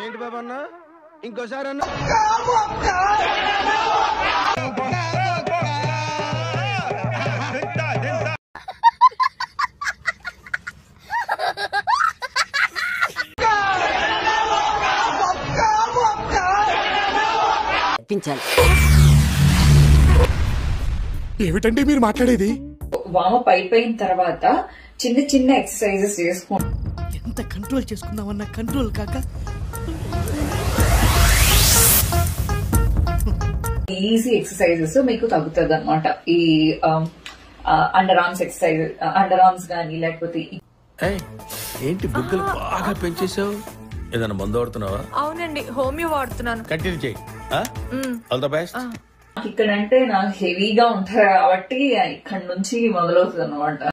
ఏంటి బాబా అన్న ఇంకోసారి అన్న ఏమిటండి మీరు మాట్లాడేది? వామప్ అయిపోయిన తర్వాత చిన్న చిన్న ఎక్సర్సైజెస్ చేసుకోండి. ఎంత కంట్రోల్ చేసుకుందామన్నా కంట్రోల్ కాక ఈజీ ఎక్సర్సైజెస్ మీకు తగ్గుతుంది అనమాట. ఈ under arms exercise, under arms గానీ లేకపోతే ఏంటి బుగ్గలు బాగా పెంచేసావు? ఏదైనా మందు వాడుతున్నావా? అవునండి, హోమియో వాడుతున్నాను. కంటిన్యూ చేయి. All the best. ఇక్కడ అంటే నాకు హెవీగా ఉంటారు కాబట్టి ఇక్కడ నుంచి మొదలవుతుంది అనమాట.